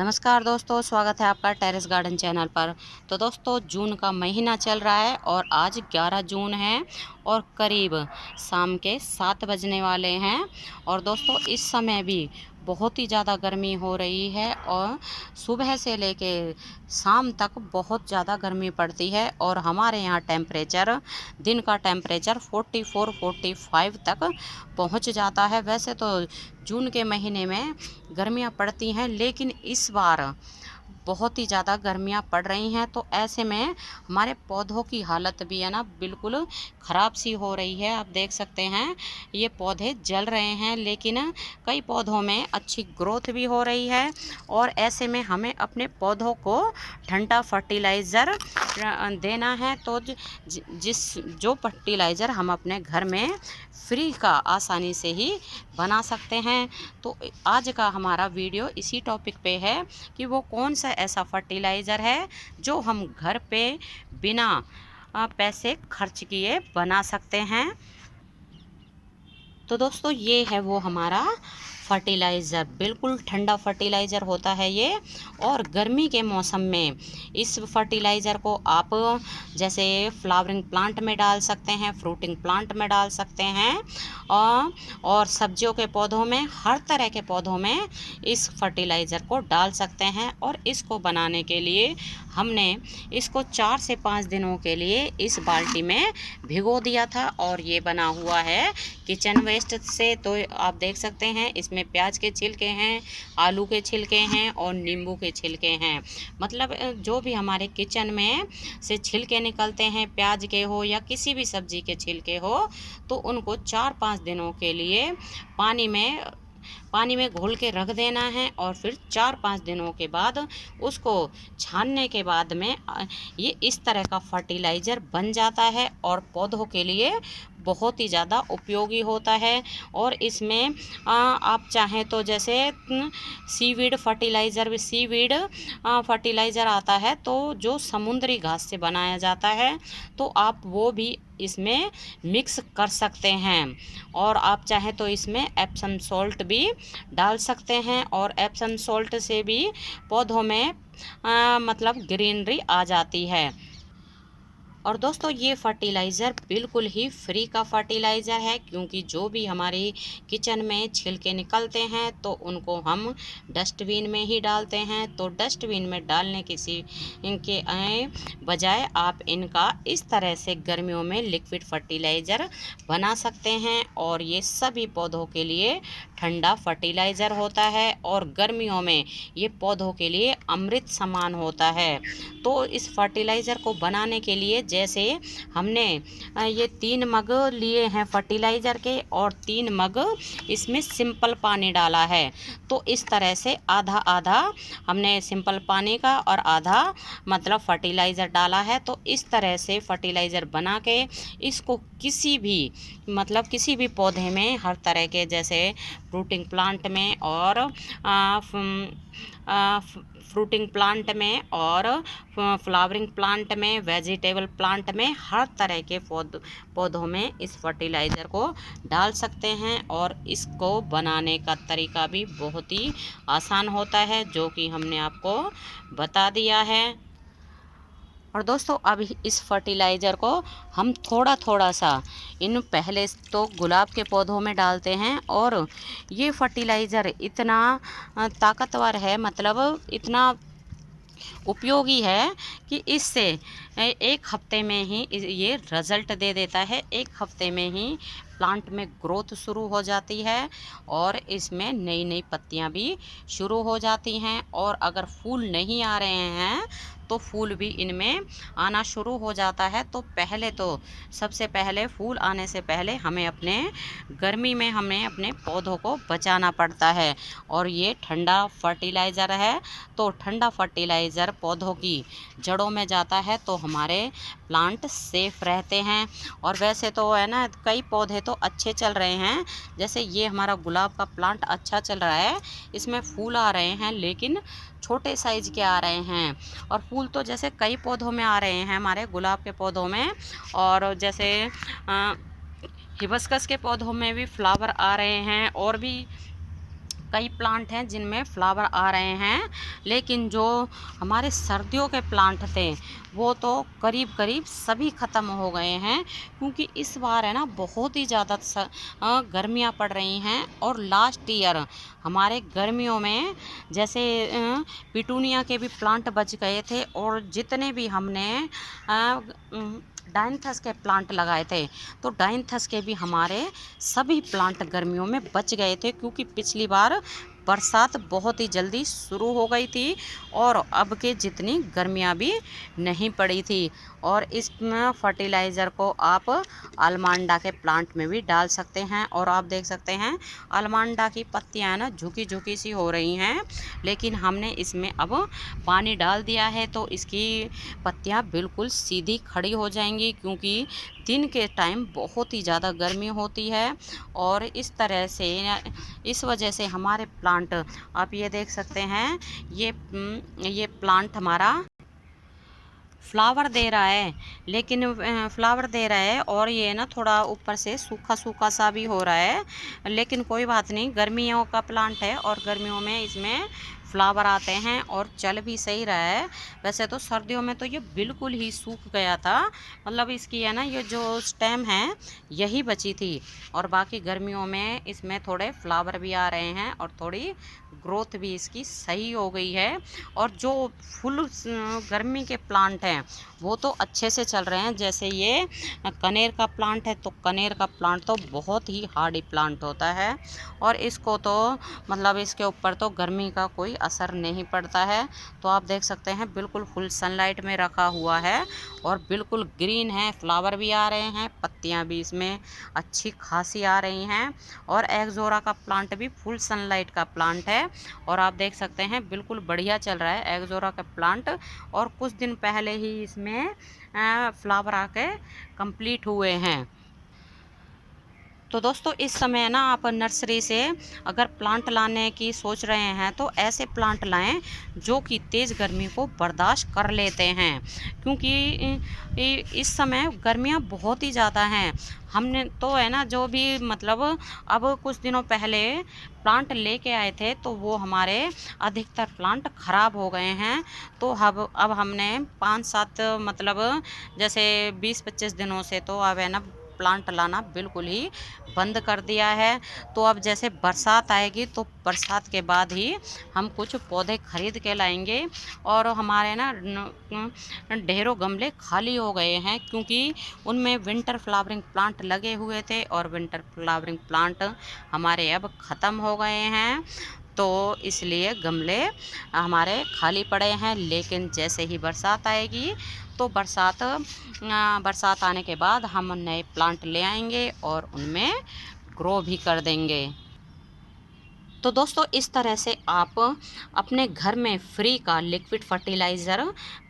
नमस्कार दोस्तों, स्वागत है आपका टेरेस गार्डन चैनल पर। तो दोस्तों, जून का महीना चल रहा है और आज 11 जून है और करीब शाम के 7 बजने वाले हैं। और दोस्तों, इस समय भी बहुत ही ज़्यादा गर्मी हो रही है और सुबह से लेके शाम तक बहुत ज़्यादा गर्मी पड़ती है। और हमारे यहाँ टेम्परेचर, दिन का टेम्परेचर 44-45 तक पहुँच जाता है। वैसे तो जून के महीने में गर्मियाँ पड़ती हैं, लेकिन इस बार बहुत ही ज़्यादा गर्मियाँ पड़ रही हैं। तो ऐसे में हमारे पौधों की हालत भी है ना, बिल्कुल ख़राब सी हो रही है। आप देख सकते हैं ये पौधे जल रहे हैं, लेकिन कई पौधों में अच्छी ग्रोथ भी हो रही है। और ऐसे में हमें अपने पौधों को ठंडा फर्टिलाइज़र देना है। तो जो फर्टिलाइज़र हम अपने घर में फ्री का आसानी से ही बना सकते हैं। तो आज का हमारा वीडियो इसी टॉपिक पे है कि वो कौन सा ऐसा फर्टिलाइज़र है जो हम घर पे बिना पैसे खर्च किए बना सकते हैं। तो दोस्तों, ये है वो हमारा फर्टिलाइज़र, बिल्कुल ठंडा फर्टिलाइज़र होता है ये। और गर्मी के मौसम में इस फर्टिलाइज़र को आप जैसे फ्लावरिंग प्लांट में डाल सकते हैं, फ्रूटिंग प्लांट में डाल सकते हैं, और सब्जियों के पौधों में, हर तरह के पौधों में इस फर्टिलाइज़र को डाल सकते हैं। और इसको बनाने के लिए हमने इसको 4 से 5 दिनों के लिए इस बाल्टी में भिगो दिया था। और ये बना हुआ है किचन वेस्ट से। तो आप देख सकते हैं इसमें प्याज के छिलके हैं, आलू के छिलके हैं और नींबू के छिलके हैं। मतलब जो भी हमारे किचन में से छिलके निकलते हैं, प्याज के हो या किसी भी सब्जी के छिलके हो, तो उनको 4-5 दिनों के लिए पानी में घोल के रख देना है। और फिर 4-5 दिनों के बाद उसको छानने के बाद में ये इस तरह का फर्टिलाइज़र बन जाता है और पौधों के लिए बहुत ही ज़्यादा उपयोगी होता है। और इसमें आप चाहें तो जैसे सीवीड फर्टिलाइज़र आता है, तो जो समुद्री घास से बनाया जाता है, तो आप वो भी इसमें मिक्स कर सकते हैं। और आप चाहें तो इसमें एप्सम सॉल्ट भी डाल सकते हैं। और एप्सम सॉल्ट से भी पौधों में मतलब ग्रीनरी आ जाती है। और दोस्तों, ये फर्टिलाइज़र बिल्कुल ही फ्री का फर्टिलाइज़र है, क्योंकि जो भी हमारी किचन में छिलके निकलते हैं तो उनको हम डस्टबिन में ही डालते हैं। तो डस्टबिन में डालने के बजाय आप इनका इस तरह से गर्मियों में लिक्विड फर्टिलाइज़र बना सकते हैं। और ये सभी पौधों के लिए ठंडा फर्टिलाइज़र होता है और गर्मियों में ये पौधों के लिए अमृत समान होता है। तो इस फर्टिलाइज़र को बनाने के लिए जैसे हमने ये 3 मग लिए हैं फर्टिलाइज़र के और 3 मग इसमें सिंपल पानी डाला है। तो इस तरह से आधा आधा हमने सिंपल पानी का और आधा मतलब फर्टिलाइज़र डाला है। तो इस तरह से फर्टिलाइज़र बना के इसको किसी भी पौधे में, हर तरह के जैसे फ्रूटिंग प्लांट में और फ्रूटिंग प्लांट में और फ्लावरिंग प्लांट में, वेजिटेबल प्लांट में, हर तरह के पौधों में इस फर्टिलाइज़र को डाल सकते हैं। और इसको बनाने का तरीका भी बहुत ही आसान होता है, जो कि हमने आपको बता दिया है। और दोस्तों, अब इस फर्टिलाइज़र को हम थोड़ा थोड़ा सा पहले तो गुलाब के पौधों में डालते हैं। और ये फर्टिलाइज़र इतना ताकतवर है, मतलब इतना उपयोगी है कि इससे 1 हफ्ते में ही ये रिज़ल्ट दे देता है। 1 हफ्ते में ही प्लांट में ग्रोथ शुरू हो जाती है और इसमें नई नई पत्तियां भी शुरू हो जाती हैं। और अगर फूल नहीं आ रहे हैं तो फूल भी इनमें आना शुरू हो जाता है। तो सबसे पहले फूल आने से पहले हमें अपने पौधों को बचाना पड़ता है। और ये ठंडा फर्टिलाइज़र है, तो ठंडा फर्टिलाइज़र पौधों की जड़ों में जाता है तो हमारे प्लांट सेफ रहते हैं। और वैसे तो है ना, कई पौधे तो अच्छे चल रहे हैं, जैसे ये हमारा गुलाब का प्लांट अच्छा चल रहा है, इसमें फूल आ रहे हैं, लेकिन छोटे साइज़ के आ रहे हैं। और फूल तो जैसे कई पौधों में आ रहे हैं, हमारे गुलाब के पौधों में, और जैसे हिबिस्कस के पौधों में भी फ्लावर आ रहे हैं, और भी कई प्लांट हैं जिनमें फ्लावर आ रहे हैं, लेकिन जो हमारे सर्दियों के प्लांट थे वो तो करीब करीब सभी ख़त्म हो गए हैं, क्योंकि इस बार है ना बहुत ही ज़्यादा गर्मियाँ पड़ रही हैं। और लास्ट ईयर हमारे गर्मियों में जैसे पिटूनिया के भी प्लांट बच गए थे, और जितने भी हमने डाइंथस के प्लांट लगाए थे तो डाइंथस के भी हमारे सभी प्लांट गर्मियों में बच गए थे, क्योंकि पिछली बार बरसात बहुत ही जल्दी शुरू हो गई थी और अब के जितनी गर्मियाँ भी नहीं पड़ी थी। और इस फर्टिलाइज़र को आप अलमांडा के प्लांट में भी डाल सकते हैं। और आप देख सकते हैं अलमांडा की पत्तियां ना झुकी झुकी सी हो रही हैं, लेकिन हमने इसमें अब पानी डाल दिया है तो इसकी पत्तियां बिल्कुल सीधी खड़ी हो जाएंगी, क्योंकि दिन के टाइम बहुत ही ज़्यादा गर्मी होती है। और इस तरह से इस वजह से हमारे प्लांट, आप ये देख सकते हैं ये प्लांट हमारा फ्लावर दे रहा है, लेकिन फ्लावर दे रहा है और ये ना थोड़ा ऊपर से सूखा सूखा सा भी हो रहा है, लेकिन कोई बात नहीं, गर्मियों का प्लांट है और गर्मियों में इसमें फ्लावर आते हैं और चल भी सही रहा है। वैसे तो सर्दियों में तो ये बिल्कुल ही सूख गया था, मतलब इसकी है ना ये जो स्टेम है यही बची थी, और बाकी गर्मियों में इसमें थोड़े फ्लावर भी आ रहे हैं और थोड़ी ग्रोथ भी इसकी सही हो गई है। और जो फुल गर्मी के प्लांट हैं वो तो अच्छे से चल रहे हैं। जैसे ये कनेर का प्लांट है, तो कनेर का प्लांट तो बहुत ही हार्डी प्लांट होता है और इसको तो मतलब इसके ऊपर तो गर्मी का कोई असर नहीं पड़ता है। तो आप देख सकते हैं बिल्कुल फुल सनलाइट में रखा हुआ है और बिल्कुल ग्रीन है, फ्लावर भी आ रहे हैं, पत्तियां भी इसमें अच्छी खासी आ रही हैं। और एक्जोरा का प्लांट भी फुल सनलाइट का प्लांट है और आप देख सकते हैं बिल्कुल बढ़िया चल रहा है एक्जोरा का प्लांट। और कुछ दिन पहले ही इसमें फ्लावर आके कंप्लीट हुए हैं। तो दोस्तों इस समय ना आप नर्सरी से अगर प्लांट लाने की सोच रहे हैं तो ऐसे प्लांट लाएं जो कि तेज़ गर्मी को बर्दाश्त कर लेते हैं, क्योंकि इस समय गर्मियां बहुत ही ज़्यादा हैं। हमने तो है ना जो भी मतलब अब कुछ दिनों पहले प्लांट लेके आए थे तो वो हमारे अधिकतर प्लांट ख़राब हो गए हैं। तो अब हमने 5-7 मतलब जैसे 20-25 दिनों से तो अब है ना प्लांट लाना बिल्कुल ही बंद कर दिया है। तो अब जैसे बरसात आएगी तो बरसात के बाद ही हम कुछ पौधे खरीद के लाएंगे। और हमारे ना ढेरों गमले खाली हो गए हैं, क्योंकि उनमें विंटर फ्लावरिंग प्लांट लगे हुए थे और विंटर फ्लावरिंग प्लांट हमारे अब ख़त्म हो गए हैं, तो इसलिए गमले हमारे खाली पड़े हैं। लेकिन जैसे ही बरसात आएगी तो बरसात आने के बाद हम नए प्लांट ले आएंगे और उनमें ग्रो भी कर देंगे। तो दोस्तों इस तरह से आप अपने घर में फ्री का लिक्विड फर्टिलाइज़र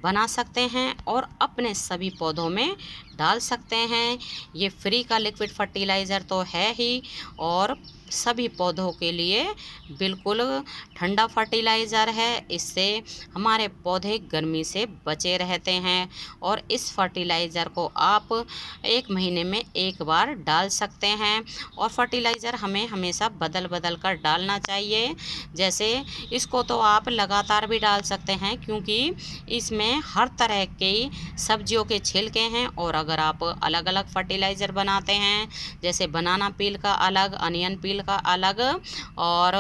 बना सकते हैं और अपने सभी पौधों में डाल सकते हैं। ये फ्री का लिक्विड फर्टिलाइज़र तो है ही, और सभी पौधों के लिए बिल्कुल ठंडा फर्टिलाइज़र है। इससे हमारे पौधे गर्मी से बचे रहते हैं और इस फर्टिलाइज़र को आप 1 महीने में 1 बार डाल सकते हैं। और फर्टिलाइज़र हमें हमेशा बदल बदल कर डालना चाहिए। जैसे इसको तो आप लगातार भी डाल सकते हैं, क्योंकि इसमें हर तरह की सब्जियों के छिलके हैं। और अगर आप अलग अलग फर्टिलाइज़र बनाते हैं, जैसे बनाना पील का अलग, अनियन पील का अलग और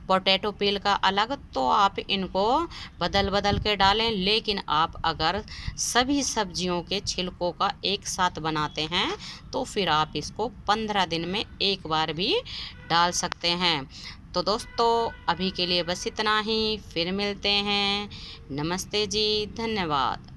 पोटैटो पील का अलग, तो आप इनको बदल बदल के डालें। लेकिन आप अगर सभी सब्जियों के छिलकों का एक साथ बनाते हैं तो फिर आप इसको 15 दिन में 1 बार भी डाल सकते हैं। तो दोस्तों अभी के लिए बस इतना ही, फिर मिलते हैं। नमस्ते जी, धन्यवाद।